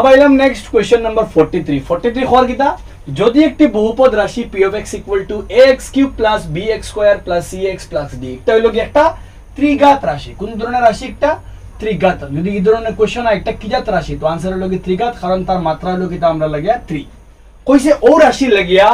আবার এলাম next question number 43 43 হওয়ার কিতা যদি একটি বহুপদ রাশি p of x equal to ax cube plus bx square plus cx plus d এটা হলো কি একটা ত্রিঘাত রাশি কোন ধরনের রাশি একটা ত্রিঘাত যদি এই ধরনের কোশ্চেন হয় একটা কি জাত রাশি তো आंसर হলো কি ত্রিঘাত কারণ তার মাত্রা হলো কি তা আমরা লাগিয়া 3 কইছে ও রাশি লাগিয়া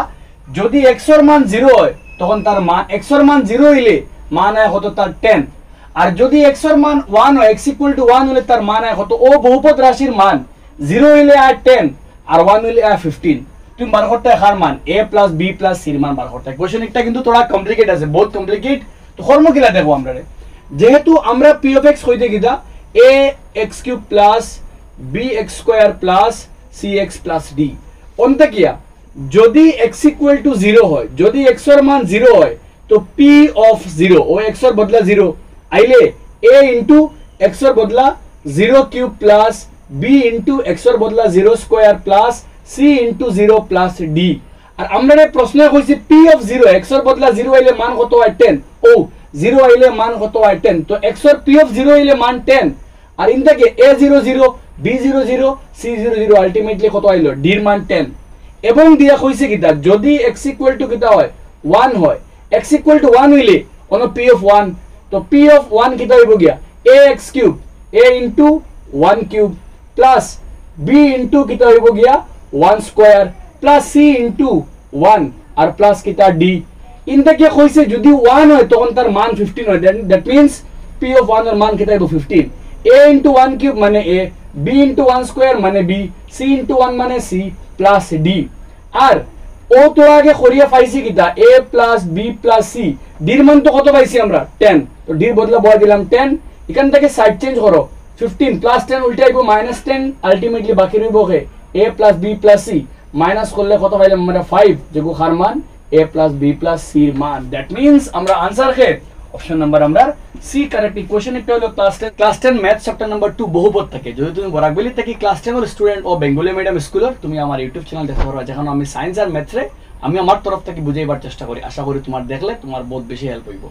যদি x এর মান 0 হয় তখন তার মান x এর মান 0 হইলে মান হয় কত তার 10 আর যদি x এর মান 1 হয় x equal to 1 হলে তার মান হয় কত ও বহুপদ রাশির মান 0 হইলে আর 10 আর 1 হইলে আর 15 তুমি বার করতে হার মান a plus b plus c এর মান বার করতে কোশ্চেন একটা কিন্তু থোড়া কমপ্লিকেট আছে বহুত কমপ্লিকেট তো ফর্মুলা কিলা দেখো আমরা যেহেতু আমরা p of x কইতে গিয়া a x cube plus bx square plus cx plus d অন্তে কিয়া যদি x equal to 0 হয় যদি x এর মান 0 হয় তো p of 0 ও x এর বদলা 0 আইলে a into x এর বদলা 0 cube plus b into x এর বদলা 0 square plus c into 0 plus d আর আমরা প্রশ্নে কইছি p of 0 x এর বদলা 0 আইলে মান কত হয় 10 ও 0 আইলে মান কত হয় 10 তো x এর p of 0 আইলে মান 10 আর ইন থেকে a00 b00 c00 আলটিমেটলি কত আইলো d এর মান 10 এবং দিয়া কইছে কিটা যদি x ইকুয়াল টু কিটা হয় 1 হয় x ইকুয়াল টু 1 হইলে কোন p of 1 তো p of 1 কিটা হইব গিয়া ax cube a into 1 cube plus b into কিটা হইব গিয়া 1 স্কয়ার প্লাস c into 1 আর প্লাস কিটা d ইন থেকে কইছে যদি 1 হয় তখন তার মান 15 হয় দ্যাট মিন্স p of 1 এর মান কিটা হইব 15 a into 1 cube মানে a b into 1 square মানে b c into 1 মানে c plus d আর ও তো আগে করিয়া পাইছি কিটা a plus b plus c d এর মান তো কত পাইছি আমরা 10 তো d এর বদলে বয় দিলাম 10 এখান থেকে সাইড চেঞ্জ করো 15 plus 10 উল্টা আইবো -10 আলটিমেটলি বাকি রইবো কে a plus b plus c minus করলে কত পাইলাম আমরা 5 যেগু খার মান a plus b plus c এর মান দ্যাট মিন্স আমরা आंसर কে অপশন নাম্বার আমরা সি কারেক্ট ইকুয়েশন এটা হলো ক্লাস 10 ম্যাথ চ্যাপ্টার নাম্বার 2 বহুপদ থেকে যদি তুমি বরাকবেলি থেকে ক্লাস 10 এর স্টুডেন্ট ও বেঙ্গলি মিডিয়াম স্কুলের তুমি আমার ইউটিউব চ্যানেল দেখতে পারো যেখানে আমি সায়েন্স আর ম্যাথরে আমি আমার তরফ থেকে বুঝাইবার চেষ্টা করি আশা করি তোমার দেখলে তোমার বহুত বেশি হেল্প হইব।